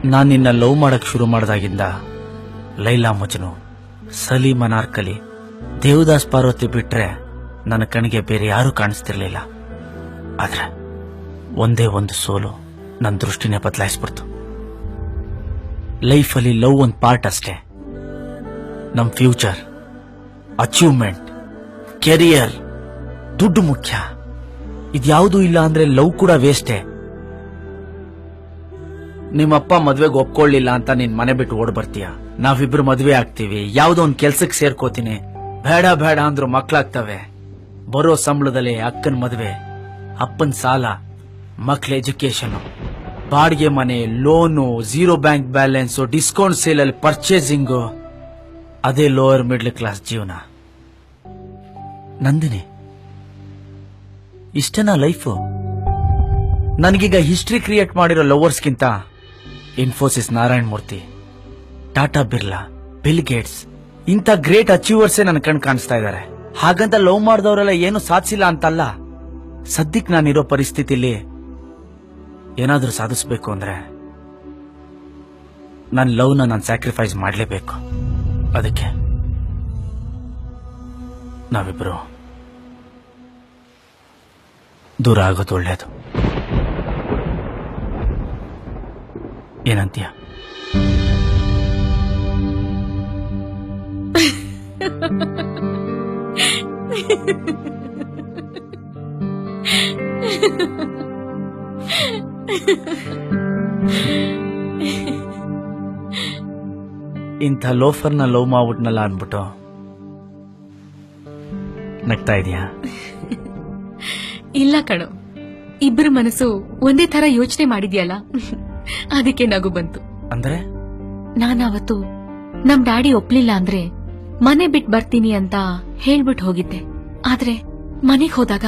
ನಾನು ನಿನ್ನ ಲವ್ ಮಾಡಕ್ ಶುರು ಮಾಡ್ದಾಗಿಂದ ಲೈಲಾ ಮಜ್ನು, ಸಲೀಮ್ ಅನಾರ್ಕಲಿ, ದೇವದಾಸ್ ಪಾರ್ವತಿ ಬಿಟ್ರೆ ನನ್ನ ಕಣ್ಣಿಗೆ ಬೇರೆ ಯಾರೂ ಕಾಣಿಸ್ತಿರ್ಲಿಲ್ಲ. ಆದ್ರೆ ಒಂದೇ ಒಂದು ಸೋಲು ನನ್ನ ದೃಷ್ಟಿನೇ ಬದಲಾಯಿಸ್ಬಿಡ್ತು. ಲೈಫಲ್ಲಿ ಲವ್ ಒಂದು ಪಾರ್ಟ್ ಅಷ್ಟೇ. ನಮ್ ಫ್ಯೂಚರ್, ಅಚೀವ್ಮೆಂಟ್, ಕೆರಿಯರ್, ದುಡ್ಡು ಮುಖ್ಯ. ಇದ್ಯಾವುದೂ ಇಲ್ಲ ಅಂದ್ರೆ ಲವ್ ಕೂಡ ವೇಸ್ಟೇ. ನಿಮ್ಮಪ್ಪ ಮದ್ವೆಗೆ ಒಪ್ಕೊಳ್ಳಿಲ್ಲ ಅಂತ ನೀನ್ ಮನೆ ಬಿಟ್ಟು ಓಡ್ ಬರ್ತೀಯ. ನಾವಿಬ್ರು ಮದ್ವೆ ಆಗ್ತೀವಿ, ಯಾವ್ದೋ ಒಂದ್ ಕೆಲ್ಸಕ್ಕೆ ಸೇರ್ಕೋತೀನಿ. ಬೇಡ ಬೇಡ ಅಂದ್ರು ಮಕ್ಳಾಗ್ತವೆ. ಬರೋ ಸಂಬಳದಲ್ಲಿ ಅಕ್ಕನ ಮದ್ವೆ, ಅಪ್ಪನ್ ಸಾಲ, ಮಕ್ಳ ಎಜುಕೇಶನ್, ಬಾಡಿಗೆ ಮನೆ, loan, zero bank balance, discount sale ಅಲ್ಲಿ ಪರ್ಚೇಸಿಂಗು, ಅದೇ ಲೋವರ್ ಮಿಡ್ಲ್ ಕ್ಲಾಸ್ ಜೀವನ. ನಂದಿನಿ, ಇಷ್ಟೇನಾ ಲೈಫು? ನನಗೀಗ ಹಿಸ್ಟ್ರಿ ಕ್ರಿಯೇಟ್ ಮಾಡಿರೋ ಲವರ್ಸ್ಗಿಂತ ಇನ್ಫೋಸಿಸ್ ನಾರಾಯಣ್ ಮೂರ್ತಿ, ಟಾಟಾ ಬಿರ್ಲಾ, ಬಿಲ್ ಗೇಟ್ಸ್ ಇಂಥ ಗ್ರೇಟ್ ಅಚೀವರ್ಸೇ ನನ್ನ ಕಣ್ ಕಾಣಿಸ್ತಾ ಇದ್ದಾರೆ. ಹಾಗಂತ ಲವ್ ಮಾಡಿದವರೆಲ್ಲ ಏನು ಸಾಧಿಸಿಲ್ಲ ಅಂತಲ್ಲ. ಸದ್ಯಕ್ಕೆ ನಾನಿರೋ ಪರಿಸ್ಥಿತಿಲಿ ಏನಾದ್ರೂ ಸಾಧಿಸಬೇಕು ಅಂದ್ರೆ ನನ್ನ ಲವ್ನ ನಾನು ಸ್ಯಾಕ್ರಿಫೈಸ್ ಮಾಡಲೇಬೇಕು. ಅದಕ್ಕೆ ನಾವಿಬ್ರು ದೂರ ಆಗೋದು ಒಳ್ಳೇದು. ಏನಂತೀಯ? ಇಂಥ ಲೋಫರ್ನ ಲವ್ ಮಾಡ್ಬಿಟ್ನಲ್ಲ ಅನ್ಬಿಟ್ಟು ನಗ್ತಾ ಇದೀಯಾ? ಇಲ್ಲ ಕಣೋ, ಇಬ್ಬರ ಮನಸ್ಸು ಒಂದೇ ತರ ಯೋಚನೆ ಮಾಡಿದ್ಯಲ್ಲ, ಅದಕ್ಕೆ ನಗು ಬಂತು. ಅಂದ್ರೆ ನಾನಾವತ್ತು ನಮ್ ಡ್ಯಾಡಿ ಒಪ್ಲಿಲ್ಲ ಅಂದ್ರೆ ಮನೆ ಬಿಟ್ ಬರ್ತೀನಿ ಅಂತ ಹೇಳ್ಬಿಟ್ಟು ಹೋಗಿದ್ದೆ. ಆದ್ರೆ ಮನೆಗ್ ಹೋದಾಗ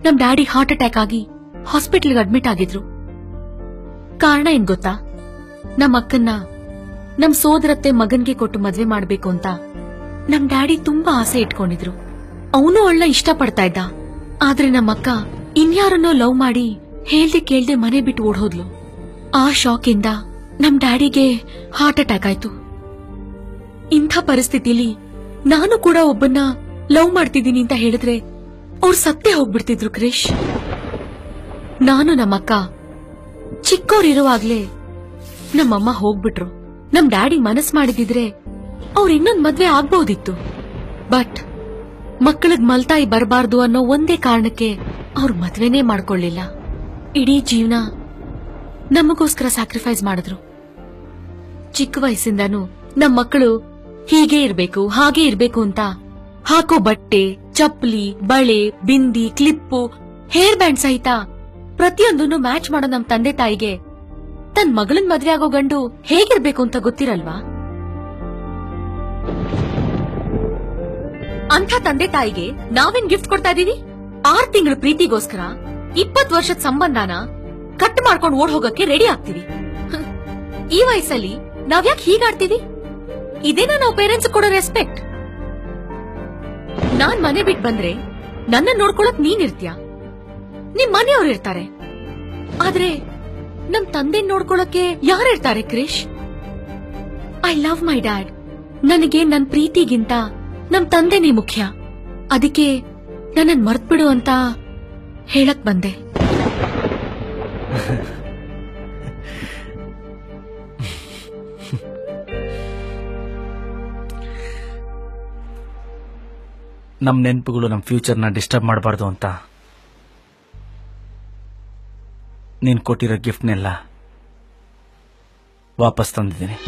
ನಮ್ ಡ್ಯಾಡಿ ಹಾರ್ಟ್ ಅಟ್ಯಾಕ್ ಆಗಿ ಹಾಸ್ಪಿಟಲ್ಗೆ ಅಡ್ಮಿಟ್ ಆಗಿದ್ರು. ಕಾರಣ ಏನ್ ಗೊತ್ತಾ? ನಮ್ ಅಕ್ಕನ್ನ ನಮ್ ಸೋದರತ್ತೆ ಮಗನ್ಗೆ ಕೊಟ್ಟು ಮದ್ವೆ ಮಾಡ್ಬೇಕು ಅಂತ ನಮ್ ಡ್ಯಾಡಿ ತುಂಬಾ ಆಸೆ ಇಟ್ಕೊಂಡಿದ್ರು. ಅವನು ಅವಳನ್ನ ಇಷ್ಟ ಪಡ್ತಾ ಇದ್ದ. ಆದ್ರೆ ನಮ್ಮಕ್ಕ ಇನ್ಯಾರನ್ನೋ ಲವ್ ಮಾಡಿ ಹೇಳ್ದೆ ಕೇಳ್ದೆ ಮನೆ ಬಿಟ್ಟು ಓಡ್ಹೋದ್ಲು. ಆ ಶಾಕ್ ಇಂದ ನಮ್ ಡ್ಯಾಡಿಗೆ ಹಾರ್ಟ್ ಅಟ್ಯಾಕ್ ಆಯ್ತು. ಇಂಥ ಪರಿಸ್ಥಿತಿಲಿ ನಾನು ಕೂಡ ಒಬ್ಬನ್ನ ಲವ್ ಮಾಡ್ತಿದ್ದೀನಿ ಅಂತ ಹೇಳಿದ್ರೆ ಅವ್ರು ಸತ್ತೇ ಹೋಗ್ಬಿಡ್ತಿದ್ರು ಕ್ರಿಶ್. ನಾನು ನಮ್ಮಕ್ಕ ಚಿಕ್ಕವರಿರುವಾಗ್ಲೇ ನಮ್ಮಮ್ಮ ಹೋಗ್ಬಿಟ್ರು. ನಮ್ ಡ್ಯಾಡಿ ಮನಸ್ ಮಾಡಿದಿದ್ರೆ ಅವ್ರ ಇನ್ನೊಂದ್ ಮದ್ವೆ ಆಗ್ಬಹುದಿತ್ತು. ಬಟ್ ಮಕ್ಕಳಿಗ್ ಮಲ್ತಾಯಿ ಬರಬಾರ್ದು ಅನ್ನೋ ಒಂದೇ ಕಾರಣಕ್ಕೆ ಅವ್ರ ಮದ್ವೆನೇ ಮಾಡ್ಕೊಳ್ಳಿಲ್ಲ. ಇಡೀ ಜೀವನ ನಮಗೋಸ್ಕರ ಸ್ಯಾಕ್ರಿಫೈಸ್ ಮಾಡಿದ್ರು. ಚಿಕ್ಕ ವಯಸ್ಸಿಂದಾನು ನಮ್ ಮಕ್ಕಳು ಹೀಗೆ ಇರ್ಬೇಕು ಹಾಗೆ ಇರ್ಬೇಕು ಅಂತ ಹಾಕೋ ಬಟ್ಟೆ, ಚಪ್ಪಲಿ, ಬಳೆ, ಬಿಂದಿ, ಕ್ಲಿಪ್ಪು, ಹೇರ್ ಬ್ಯಾಂಡ್ ಸಹಿತ ಪ್ರತಿಯೊಂದನ್ನು ಮ್ಯಾಚ್ ಮಾಡೋ ನಮ್ ತಂದೆ ತಾಯಿಗೆ ತನ್ ಮಗಳನ್ ಮದ್ವೆ ಆಗೋ ಗಂಡು ಹೇಗಿರ್ಬೇಕು ಅಂತ ಗೊತ್ತಿರಲ್ವಾ? ಅಂಥ ತಂದೆ ತಾಯಿಗೆ ನಾವೇನ್ ಗಿಫ್ಟ್ ಕೊಡ್ತಾ ಇದೀವಿ? 6 ತಿಂಗಳ ಪ್ರೀತಿಗೋಸ್ಕರ 20 ವರ್ಷದ ಸಂಬಂಧನ ಕಟ್ ಮಾಡ್ಕೊಂಡು ಓಡ್ ಹೋಗಕ್ಕೆ ರೆಡಿ ಆಗ್ತೀವಿ. ಈ ವಯಸ್ಸಲ್ಲಿ ನಾವ್ಯಾಕೆ ಹೀಗಾಡ್ತೀವಿ? ಇದೇನಾ ನಾವು ಪೇರೆಂಟ್ಸ್ ಕೊಡೋ ರೆಸ್ಪೆಕ್ಟ್? ನಾನ್ ಮನೆ ಬಿಟ್ ಬಂದ್ರೆ ನನ್ನ ನೋಡ್ಕೊಳಕ್ ನೀನಿರ್ತೀಯ, ನಿಮ್ ಮನೆಯವ್ರು ಇರ್ತಾರೆ. ಆದ್ರೆ ನಮ್ ತಂದೆ ನೋಡ್ಕೊಳಕ್ಕೆ ಯಾರಿರ್ತಾರೆ Krish? I love my dad. ನನಗೆ ನನ್ ಪ್ರೀತಿಗಿಂತ ನಮ್ ತಂದೆನೇ ಮುಖ್ಯ. ಅದಕ್ಕೆ ನನ್ನನ್ ಮರ್ತ್ಬಿಡು ಅಂತ ಹೇಳಕ್ ಬಂದೆ. ನಮ್ ನೆನಪುಗಳು ನಮ್ ಫ್ಯೂಚರ್ನ ಡಿಸ್ಟರ್ಬ್ ಮಾಡಬಾರ್ದು ಅಂತ ನೀನ್ ಕೊಟ್ಟಿರೋ ಗಿಫ್ಟ್ನೆಲ್ಲ ವಾಪಸ್ ತಂದಿದ್ದೀನಿ.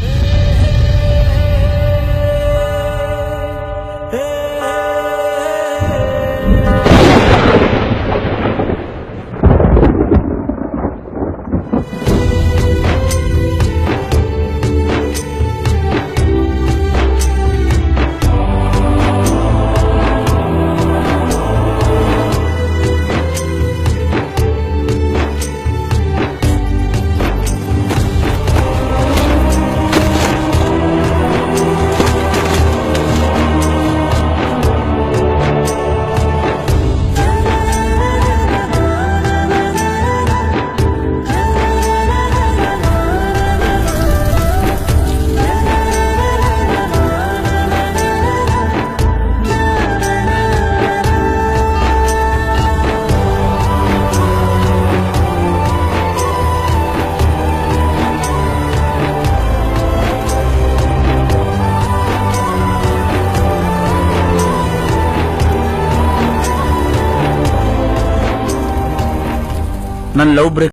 ನನ್ ಲವ್ ಬ್ರೇಕ್